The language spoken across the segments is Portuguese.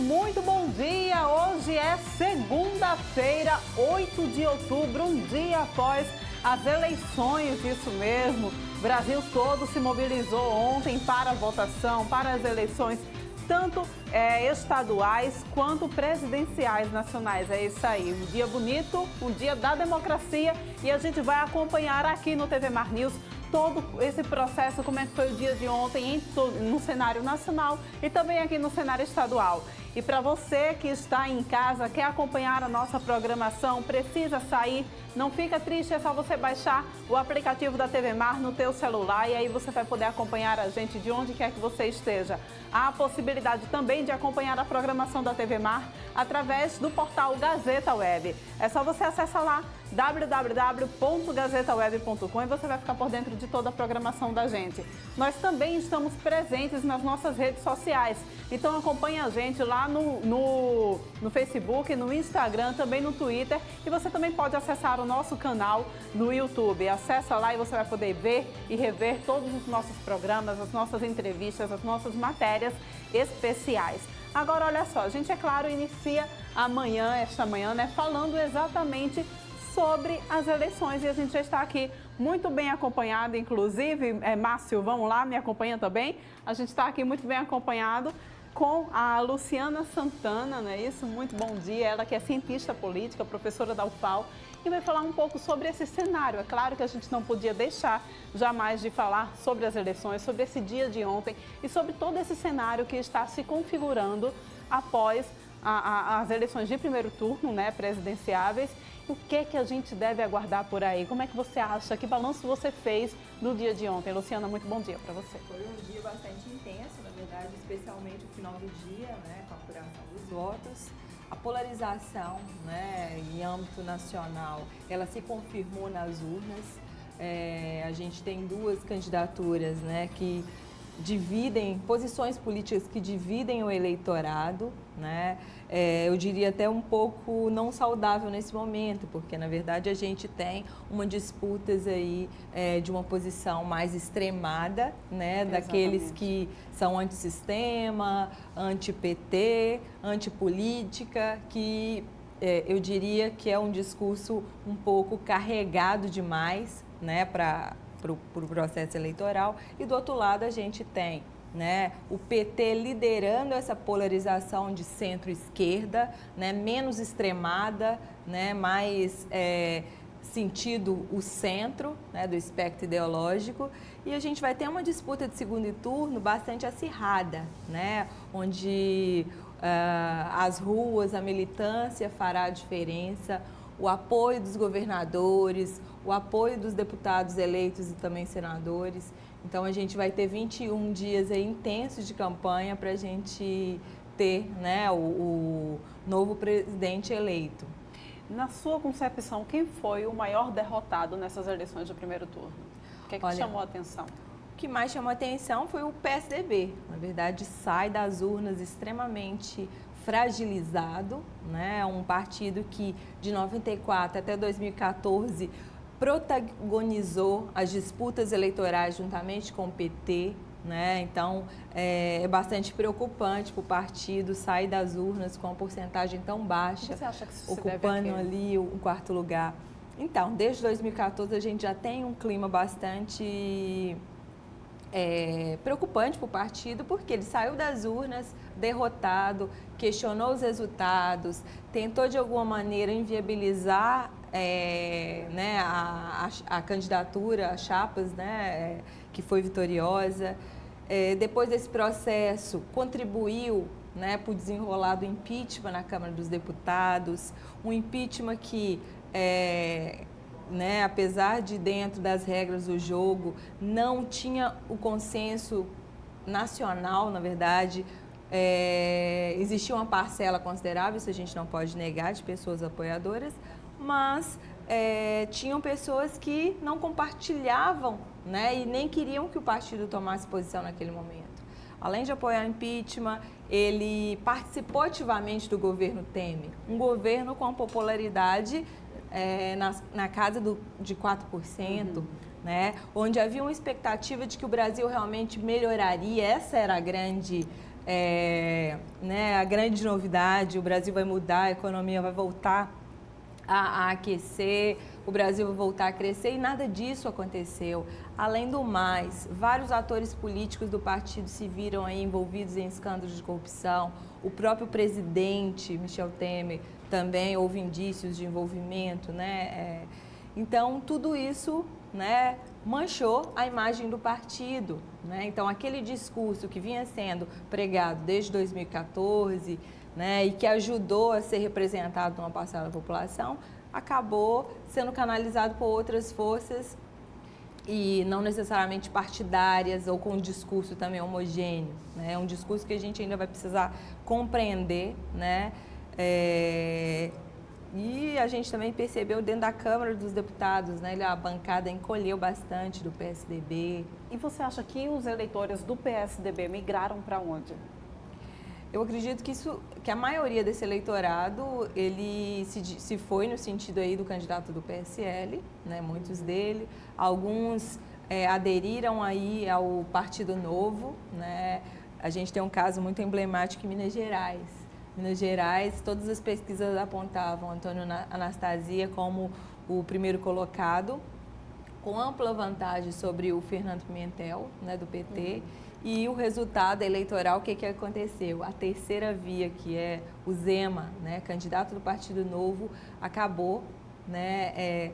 muito bom dia! Hoje é segunda-feira, 8 de outubro, um dia após as eleições, isso mesmo. O Brasil todo se mobilizou ontem para a votação, para as eleições, tanto estaduais quanto presidenciais nacionais. É isso aí, um dia bonito, um dia da democracia, e a gente vai acompanhar aqui no TV Mar News todo esse processo, como é que foi o dia de ontem no cenário nacional e também aqui no cenário estadual. E para você que está em casa, quer acompanhar a nossa programação, precisa sair, não fica triste, é só você baixar o aplicativo da TV Mar no teu celular e aí você vai poder acompanhar a gente de onde quer que você esteja. Há a possibilidade também de acompanhar a programação da TV Mar através do portal Gazeta Web. É só você acessar lá www.gazetaweb.com e você vai ficar por dentro de toda a programação da gente. Nós também estamos presentes nas nossas redes sociais, então acompanhe a gente lá no Facebook, no Instagram, também no Twitter, e você também pode acessar o nosso canal no YouTube. Acessa lá e você vai poder ver e rever todos os nossos programas, as nossas entrevistas, as nossas matérias especiais. Agora, olha só, a gente, é claro, inicia esta manhã, né, falando exatamente sobre as eleições, e a gente já está aqui muito bem acompanhado, inclusive, Márcio, vamos lá, me acompanha também? A gente está aqui muito bem acompanhado com a Luciana Santana, não é isso? Muito bom dia, ela que é cientista política, professora da UFAL, e vai falar um pouco sobre esse cenário. É claro que a gente não podia deixar jamais de falar sobre as eleições, sobre esse dia de ontem e sobre todo esse cenário que está se configurando após as eleições de primeiro turno, né, presidenciáveis. O que a gente deve aguardar por aí? Como é que você acha? Que balanço você fez no dia de ontem? Luciana, muito bom dia para você. Foi um dia bastante intenso, na verdade, especialmente o final do dia, né, com a apuração dos votos. A polarização, né, em âmbito nacional, ela se confirmou nas urnas. A gente tem duas candidaturas, né, que dividem, posições políticas que dividem o eleitorado, né? Eu diria até um pouco não saudável nesse momento, porque na verdade a gente tem uma disputa aí de uma posição mais extremada, né? Daqueles que são antissistema, anti-PT, antipolítica, que eu diria que é um discurso um pouco carregado demais, né? Para o processo eleitoral, e do outro lado a gente tem, né, o PT liderando essa polarização de centro-esquerda, né, menos extremada, né, mais sentido o centro, né, do espectro ideológico, e a gente vai ter uma disputa de segundo turno bastante acirrada, né, onde as ruas, a militância fará a diferença, o apoio dos governadores, o apoio dos deputados eleitos e também senadores. Então, a gente vai ter 21 dias aí intensos de campanha para a gente ter, né, o novo presidente eleito. Na sua concepção, quem foi o maior derrotado nessas eleições de primeiro turno? O que é que chamou a atenção? O que mais chamou a atenção foi o PSDB. Na verdade, sai das urnas extremamente fragilizado, né? Um partido que de 94 até 2014 protagonizou as disputas eleitorais juntamente com o PT, né? Então é bastante preocupante para o partido sair das urnas com uma porcentagem tão baixa, você acha que isso ocupando ali o quarto lugar. Então, desde 2014 a gente já tem um clima bastante preocupante para o partido, porque ele saiu das urnas derrotado, questionou os resultados, tentou de alguma maneira inviabilizar né, a candidatura, as chapas, né, que foi vitoriosa. Depois desse processo, contribuiu, né, para o desenrolar do impeachment na Câmara dos Deputados, um impeachment que né, apesar de dentro das regras do jogo, não tinha o consenso nacional, na verdade. Existia uma parcela considerável, isso a gente não pode negar, de pessoas apoiadoras, mas tinham pessoas que não compartilhavam, né, e nem queriam que o partido tomasse posição naquele momento. Além de apoiar o impeachment, ele participou ativamente do governo Temer, um governo com popularidade na casa de 4%, né? Onde havia uma expectativa de que o Brasil realmente melhoraria. Essa era a grande né, a grande novidade, o Brasil vai mudar, a economia vai voltar a aquecer, o Brasil vai voltar a crescer, e nada disso aconteceu. Além do mais, vários atores políticos do partido se viram aí envolvidos em escândalos de corrupção. O próprio presidente, Michel Temer, também houve indícios de envolvimento, né? Então, tudo isso, né, manchou a imagem do partido, né? Então, aquele discurso que vinha sendo pregado desde 2014, né, e que ajudou a ser representado numa parcela da população, acabou sendo canalizado por outras forças e não necessariamente partidárias ou com um discurso também homogêneo, né? É um discurso que a gente ainda vai precisar compreender, né? E a gente também percebeu dentro da Câmara dos Deputados, né? A bancada encolheu bastante do PSDB. E você acha que os eleitores do PSDB migraram para onde? Eu acredito que a maioria desse eleitorado, ele se foi no sentido aí do candidato do PSL, né, muitos dele. Alguns aderiram aí ao Partido Novo, né. A gente tem um caso muito emblemático em Minas Gerais. Minas Gerais, todas as pesquisas apontavam Antônio Anastasia como o primeiro colocado, com ampla vantagem sobre o Fernando Pimentel, né, do PT. E o resultado eleitoral, o que aconteceu? A terceira via, que é o Zema, né, candidato do Partido Novo, acabou, né,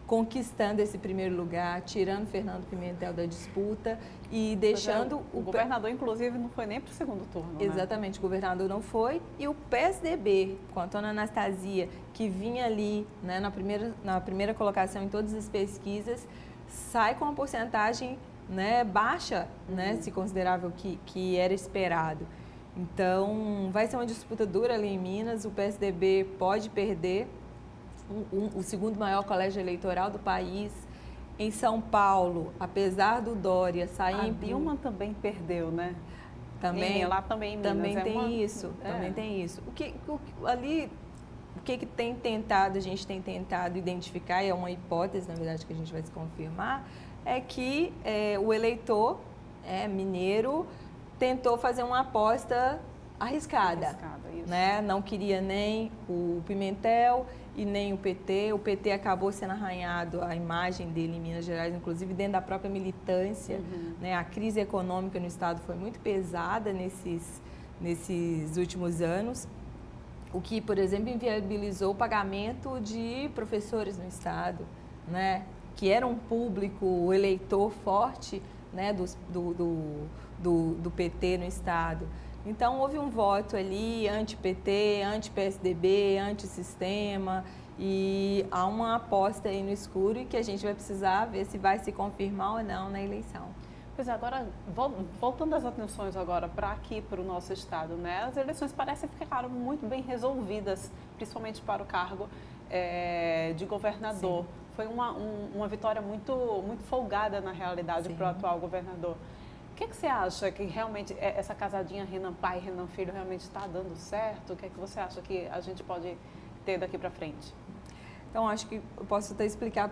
conquistando esse primeiro lugar, tirando Fernando Pimentel da disputa e deixando... O governador, inclusive, não foi nem para o segundo turno, né? Exatamente, o governador não foi. E o PSDB, com a Antônia Anastasia, que vinha ali, né, na primeira colocação em todas as pesquisas, sai com uma porcentagem, né, baixa, né, se considerável que era esperado. Então, vai ser uma disputa dura ali em Minas. O PSDB pode perder o segundo maior colégio eleitoral do país. Em São Paulo, apesar do Dória sair... A Dilma também perdeu, né? Também, lá também em Minas. Também tem isso, também tem isso. O que tem tentado, a gente tem tentado identificar, e é uma hipótese, na verdade, que a gente vai se confirmar, é que o eleitor mineiro tentou fazer uma aposta arriscada, isso. Né? Não queria nem o Pimentel e nem o PT. O PT acabou sendo arranhado, a imagem dele em Minas Gerais, inclusive dentro da própria militância. Né? A crise econômica no estado foi muito pesada nesses últimos anos, o que, por exemplo, inviabilizou o pagamento de professores no estado, né? Que era um público, o eleitor forte, né, do PT no estado. Então, houve um voto ali anti-PT, anti-PSDB, anti-sistema, e há uma aposta aí no escuro e que a gente vai precisar ver se vai se confirmar ou não na eleição. Pois é, agora, voltando as atenções agora para aqui, para o nosso estado, né? As eleições parecem ficar muito bem resolvidas, principalmente para o cargo de governador. Sim. Foi uma vitória muito folgada, na realidade, para o atual governador. O que você acha que realmente essa casadinha Renan pai, Renan filho realmente está dando certo? O que você acha que a gente pode ter daqui para frente? Então, acho que eu posso até explicar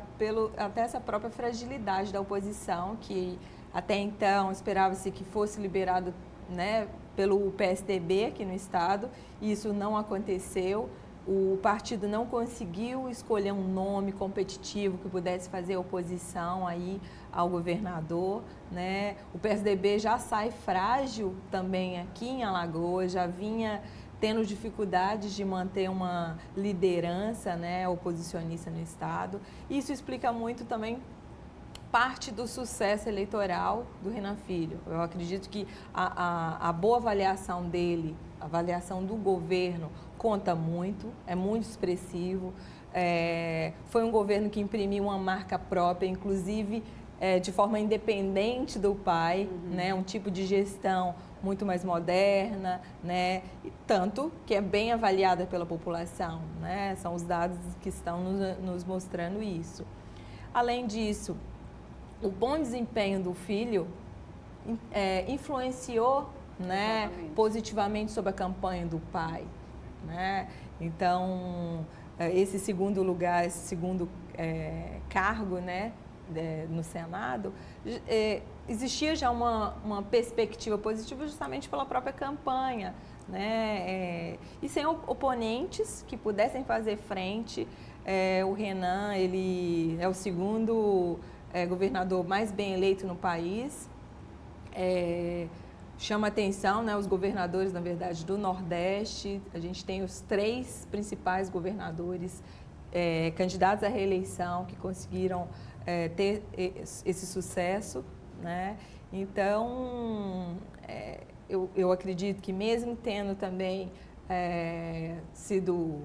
até essa própria fragilidade da oposição, que até então esperava-se que fosse liberado, né, pelo PSDB aqui no estado, e isso não aconteceu. O partido não conseguiu escolher um nome competitivo que pudesse fazer oposição aí ao governador, né? O PSDB já sai frágil também aqui em Alagoas, já vinha tendo dificuldades de manter uma liderança, né, oposicionista no estado. Isso explica muito também parte do sucesso eleitoral do Renan Filho. Eu acredito que a boa avaliação dele, a avaliação do governo, conta muito, é muito expressivo. Foi um governo que imprimiu uma marca própria, inclusive de forma independente do pai, né? Um tipo de gestão muito mais moderna, né? E tanto que é bem avaliada pela população, né? São os dados que estão nos mostrando isso. Além disso, o bom desempenho do filho influenciou, né, positivamente sobre a campanha do pai, né? Então, esse segundo lugar, esse segundo cargo, né, no Senado, existia já uma perspectiva positiva justamente pela própria campanha, né? E sem oponentes que pudessem fazer frente. O Renan, ele é o segundo governador mais bem eleito no país. Chama atenção, né, os governadores, na verdade, do Nordeste. A gente tem os 3 principais governadores candidatos à reeleição que conseguiram ter esse sucesso, né? Então, eu acredito que mesmo tendo também sido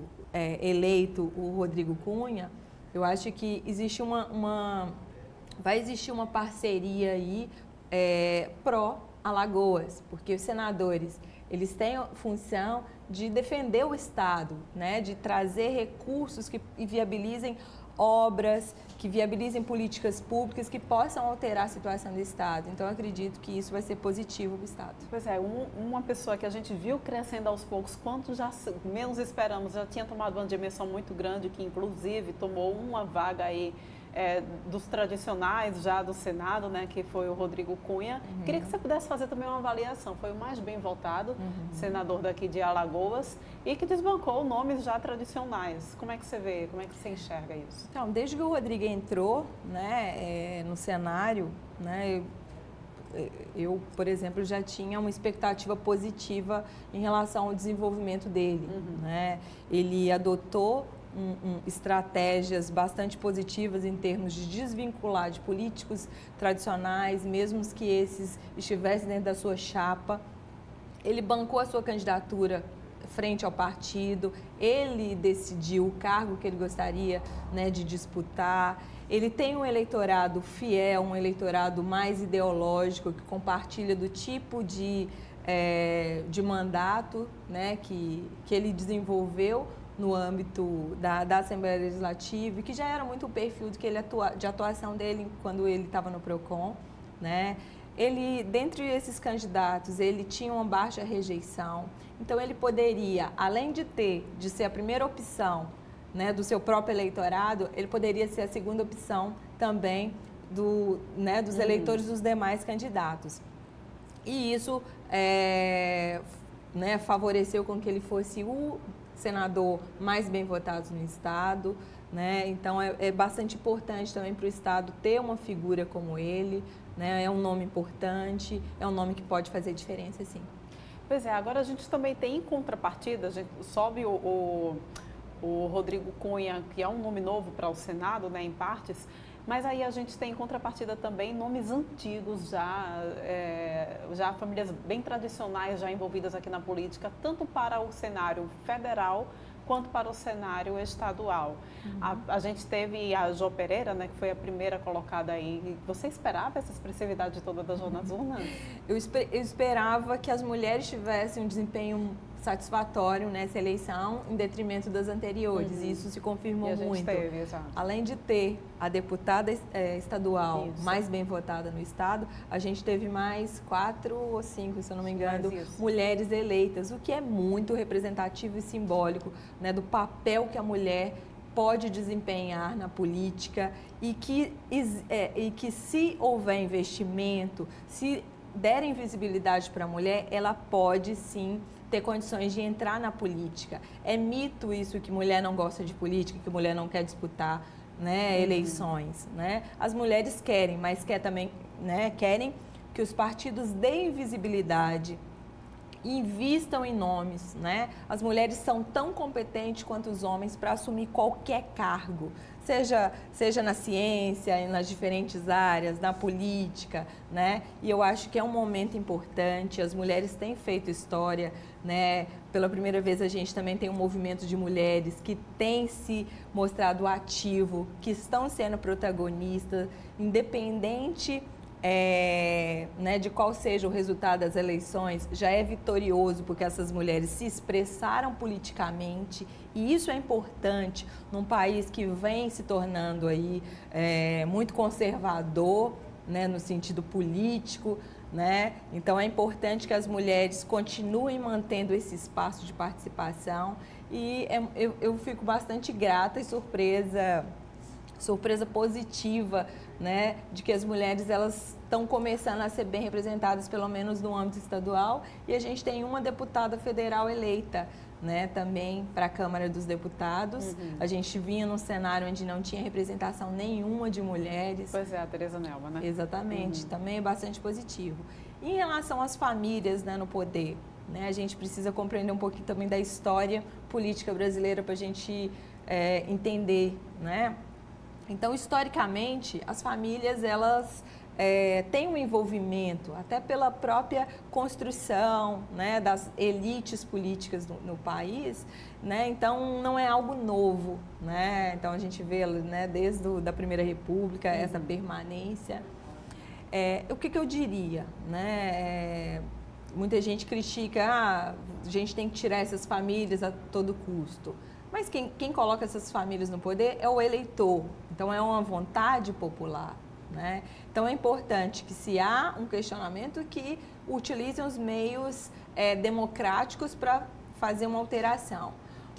eleito o Rodrigo Cunha, eu acho que existe vai existir uma parceria aí pró-Alagoas, porque os senadores, eles têm a função de defender o Estado, né? De trazer recursos que viabilizem obras, que viabilizem políticas públicas que possam alterar a situação do Estado. Então, eu acredito que isso vai ser positivo para o Estado. Pois é, uma pessoa que a gente viu crescendo aos poucos, quanto já menos esperamos, já tinha tomado uma dimensão muito grande, que inclusive tomou uma vaga aí dos tradicionais já do Senado, né, que foi o Rodrigo Cunha. Queria que você pudesse fazer também uma avaliação. Foi o mais bem votado, senador daqui de Alagoas, e que desbancou nomes já tradicionais. Como é que você vê, como é que você enxerga isso? Então, desde que o Rodrigo entrou, né, no cenário, né, eu, por exemplo, já tinha uma expectativa positiva em relação ao desenvolvimento dele, né? Ele adotou estratégias bastante positivas em termos de desvincular de políticos tradicionais, mesmo que esses estivessem dentro da sua chapa. Ele bancou a sua candidatura frente ao partido, ele decidiu o cargo que ele gostaria, né, de disputar. Ele tem um eleitorado fiel, um eleitorado mais ideológico, que compartilha do tipo de mandato, né, que ele desenvolveu no âmbito da Assembleia Legislativa, e que já era muito o perfil de atuação dele quando ele estava no PROCON, né? Ele, dentre esses candidatos, ele tinha uma baixa rejeição, então ele poderia, além de ser a primeira opção, né, do seu próprio eleitorado, ele poderia ser a segunda opção também dos eleitores dos demais candidatos. E isso né, favoreceu com que ele fosse o senador mais bem votado no Estado, né? Então é bastante importante também para o Estado ter uma figura como ele, né? É um nome importante, é um nome que pode fazer diferença, sim. Pois é, agora a gente também tem em contrapartida, a gente sobe o Rodrigo Cunha, que é um nome novo para o Senado, né, em partes, mas aí a gente tem em contrapartida também nomes antigos já famílias bem tradicionais já envolvidas aqui na política, tanto para o cenário federal quanto para o cenário estadual. A gente teve a Jo Pereira, né, que foi a primeira colocada aí. Você esperava essa expressividade toda da Jo nas urnas? Eu esperava que as mulheres tivessem um desempenho satisfatório nessa eleição, em detrimento das anteriores. E isso se confirmou muito. Teve, exato. Além de ter a deputada estadual mais bem votada no Estado, a gente teve mais 4 ou 5, se eu não me engano, mulheres eleitas, o que é muito representativo e simbólico, né, do papel que a mulher pode desempenhar na política e que se houver investimento, se derem visibilidade para a mulher, ela pode sim ter condições de entrar na política. É mito isso que mulher não gosta de política, que mulher não quer disputar, né, eleições, né? As mulheres querem, mas querem que os partidos deem visibilidade, invistam em nomes, né? As mulheres são tão competentes quanto os homens para assumir qualquer cargo, seja na ciência, nas diferentes áreas, na política, né? E eu acho que é um momento importante, as mulheres têm feito história, né? Pela primeira vez a gente também tem um movimento de mulheres que tem se mostrado ativo, que estão sendo protagonistas, independente né, de qual seja o resultado das eleições, já é vitorioso porque essas mulheres se expressaram politicamente, e isso é importante num país que vem se tornando aí muito conservador, né, no sentido político, né? Então é importante que as mulheres continuem mantendo esse espaço de participação, e eu fico bastante grata e surpresa surpresa positiva, né, de que as mulheres elas estão começando a ser bem representadas, pelo menos no âmbito estadual, e a gente tem uma deputada federal eleita, né, também para a Câmara dos Deputados. A gente vinha num cenário onde não tinha representação nenhuma de mulheres. Pois é, a Tereza Nelma, né? Exatamente, também é bastante positivo. E em relação às famílias, né, no poder, né, a gente precisa compreender um pouquinho também da história política brasileira para a gente entender, né? Então, historicamente, as famílias, elas têm um envolvimento, até pela própria construção, né, das elites políticas no país, né? Então, não é algo novo, né? Então, a gente vê, né, desde a Primeira República, essa permanência. O que eu diria, né? Muita gente critica, a gente tem que tirar essas famílias a todo custo. Mas quem coloca essas famílias no poder é o eleitor, então é uma vontade popular, né? Então é importante que, se há um questionamento, que utilizem os meios democráticos para fazer uma alteração.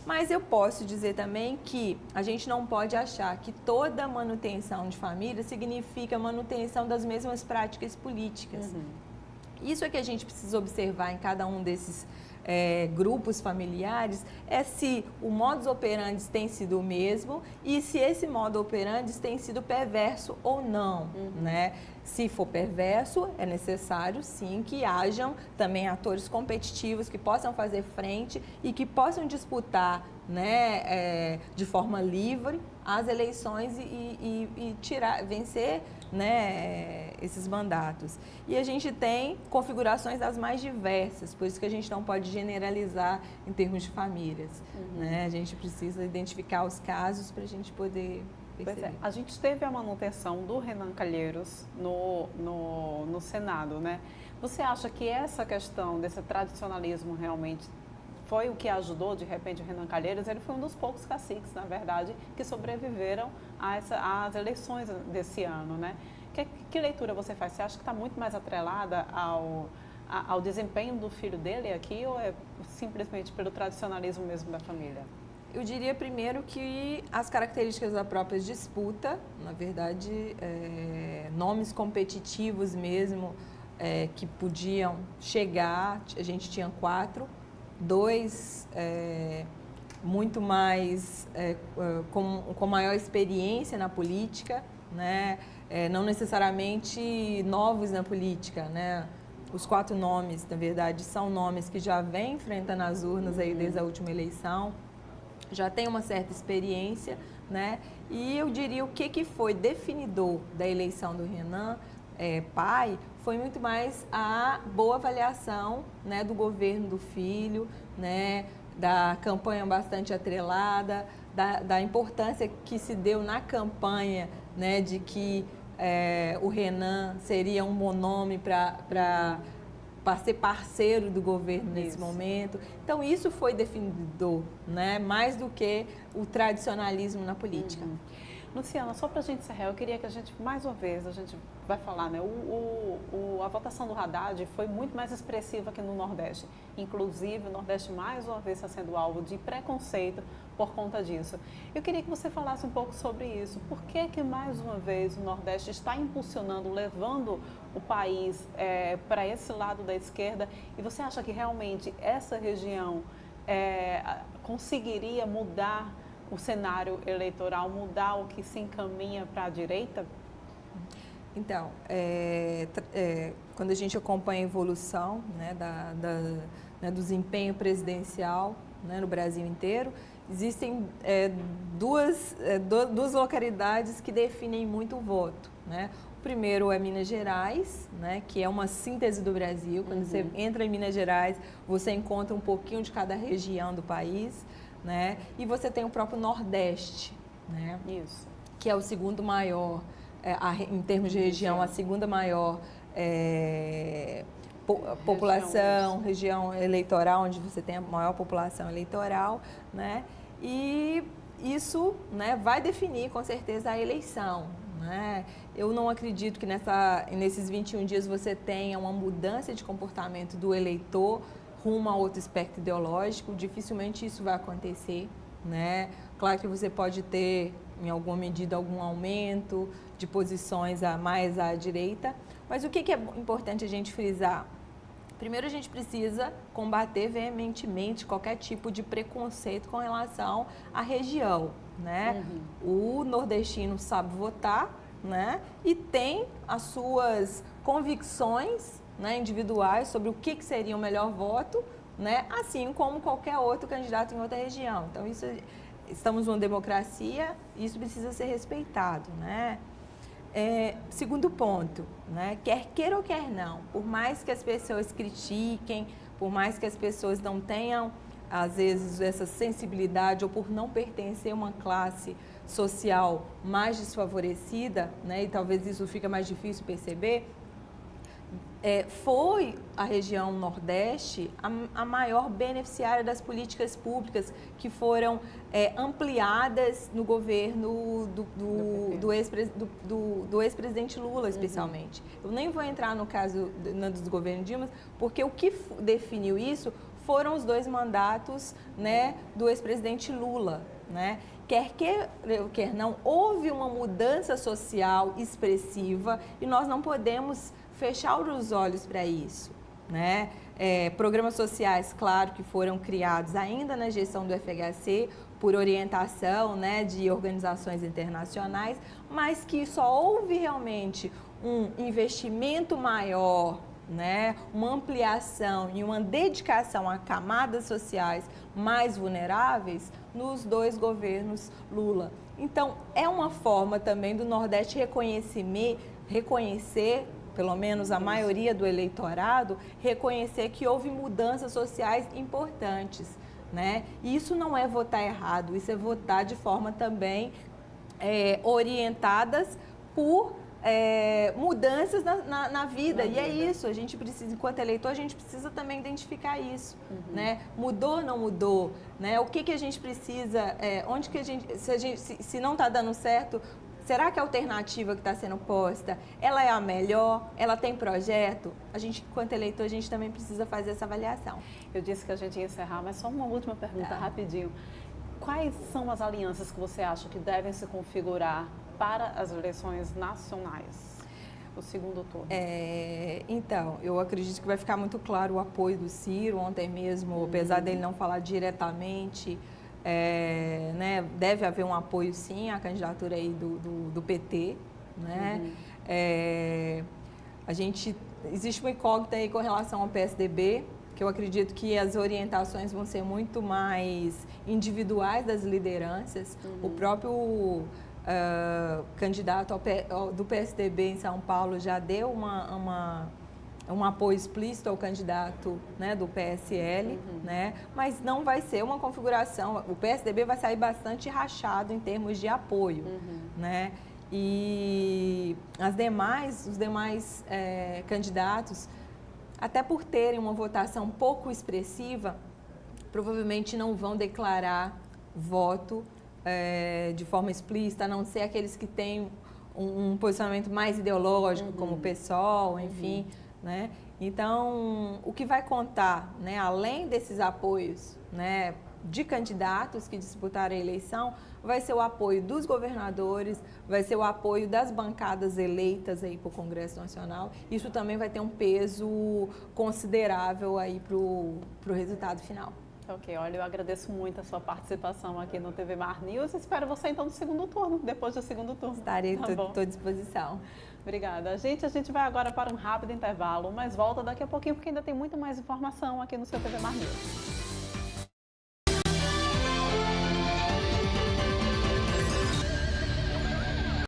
Mas eu posso dizer também que a gente não pode achar que toda manutenção de família significa manutenção das mesmas práticas políticas. Isso é que a gente precisa observar em cada um desses grupos familiares, é se o modus operandi tem sido o mesmo e se esse modus operandi tem sido perverso ou não, né? Se for perverso, é necessário sim que hajam também atores competitivos que possam fazer frente e que possam disputar, né, de forma livre as eleições e vencer, né, esses mandatos. E a gente tem configurações das mais diversas, por isso que a gente não pode generalizar em termos de famílias. Né? A gente precisa identificar os casos para a gente poder perceber. Pois é, a gente teve a manutenção do Renan Calheiros no Senado, né? Você acha que essa questão desse tradicionalismo realmente foi o que ajudou, de repente, o Renan Calheiros? Ele foi um dos poucos caciques, na verdade, que sobreviveram às eleições desse ano, né? Que leitura você faz? Você acha que está muito mais atrelada ao desempenho do filho dele aqui, ou é simplesmente pelo tradicionalismo mesmo da família? Eu diria primeiro que as características da própria disputa, na verdade, nomes competitivos mesmo, que podiam chegar, a gente tinha 4, 2 muito mais, com maior experiência na política, né? Não necessariamente novos na política, né? Os 4 nomes, na verdade, são nomes que já vêm enfrentando as urnas aí desde a última eleição, já tem uma certa experiência, né? E eu diria o que foi definidor da eleição do Renan pai foi muito mais a boa avaliação, né, do governo do filho, né, da campanha bastante atrelada, da importância que se deu na campanha, né, de que o Renan seria um bom nome para ser parceiro do governo nesse momento. Então, isso foi definidor, né, mais do que o tradicionalismo na política. Luciana, só para a gente encerrar, eu queria que a gente, mais uma vez, a gente vai falar, né? A votação do Haddad foi muito mais expressiva que no Nordeste. Inclusive, o Nordeste, mais uma vez, está sendo alvo de preconceito por conta disso. Eu queria que você falasse um pouco sobre isso. Por que, mais uma vez, o Nordeste está impulsionando, levando o país para esse lado da esquerda? E você acha que realmente essa região conseguiria mudar o cenário eleitoral, mudar o que se encaminha para a direita? Então, quando a gente acompanha a evolução, né, do desempenho presidencial, né, no Brasil inteiro, existem duas localidades que definem muito o voto, né? O primeiro é Minas Gerais, né, que é uma síntese do Brasil. Quando você entra em Minas Gerais, você encontra um pouquinho de cada região do país, né? E você tem o próprio Nordeste, né? Isso. Que é o segundo maior, em termos de região, a segunda maior população, região eleitoral, onde você tem a maior população eleitoral, né? E isso, né, vai definir com certeza a eleição, né? Eu não acredito que nesses 21 dias você tenha uma mudança de comportamento do eleitor rumo a outro espectro ideológico. Dificilmente isso vai acontecer, né? Claro que você pode ter em alguma medida, algum aumento de posições mais à direita. Mas o que é importante a gente frisar? Primeiro, a gente precisa combater veementemente qualquer tipo de preconceito com relação à região, né? O nordestino sabe votar, né? E tem as suas convicções, né, individuais sobre o que seria o melhor voto, né? Assim como qualquer outro candidato em outra região. Então, estamos numa democracia e isso precisa ser respeitado, né? Segundo ponto, né? Quer queira ou quer não, por mais que as pessoas critiquem, por mais que as pessoas não tenham, às vezes, essa sensibilidade ou por não pertencer a uma classe social mais desfavorecida, né? E talvez isso fica mais difícil perceber, foi a região Nordeste a maior beneficiária das políticas públicas que foram ampliadas no governo do ex-presidente Lula, especialmente. Eu nem vou entrar no caso dos governos Dilma, porque o que definiu isso foram os 2 mandatos, né, do ex-presidente Lula, né? Quer não, houve uma mudança social expressiva e nós não podemos fechar os olhos para isso, né? Programas sociais, claro, que foram criados ainda na gestão do FHC por orientação, né, de organizações internacionais, mas que só houve realmente um investimento maior, né, uma ampliação e uma dedicação a camadas sociais mais vulneráveis nos 2 governos Lula. Então, é uma forma também do Nordeste reconhecer, pelo menos a maioria do eleitorado, reconhecer que houve mudanças sociais importantes, né? E isso não é votar errado, isso é votar de forma também orientadas por mudanças na vida. E é isso, a gente precisa, enquanto eleitor, a gente precisa também identificar isso, né? Mudou ou não mudou, né? O que a gente precisa, onde que a gente, se não está dando certo, será que a alternativa que está sendo posta, ela é a melhor? Ela tem projeto? A gente, enquanto eleitor, a gente também precisa fazer essa avaliação. Eu disse que a gente ia encerrar, mas só uma última pergunta rapidinho. Quais são as alianças que você acha que devem se configurar para as eleições nacionais, o segundo turno? Então, eu acredito que vai ficar muito claro o apoio do Ciro. Ontem mesmo, apesar dele não falar diretamente, né, deve haver um apoio, sim, à candidatura aí do PT, né? Existe uma incógnita aí com relação ao PSDB, que eu acredito que as orientações vão ser muito mais individuais das lideranças. O próprio candidato do PSDB em São Paulo já deu um apoio explícito ao candidato, né, do PSL, né, mas não vai ser uma configuração. O PSDB vai sair bastante rachado em termos de apoio, né, e os demais candidatos, até por terem uma votação pouco expressiva, provavelmente não vão declarar voto de forma explícita, a não ser aqueles que têm um posicionamento mais ideológico, como o PSOL, enfim, né? Então, o que vai contar, né, além desses apoios, né, de candidatos que disputaram a eleição, vai ser o apoio dos governadores, vai ser o apoio das bancadas eleitas aí para o Congresso Nacional. Isso também vai ter um peso considerável aí para o resultado final. Ok, olha, eu agradeço muito a sua participação aqui no TV Mar News. Espero você então no segundo turno, depois do segundo turno. Estarei, estou à disposição. Obrigada. A gente vai agora para um rápido intervalo, mas volta daqui a pouquinho porque ainda tem muito mais informação aqui no seu TV Mar News.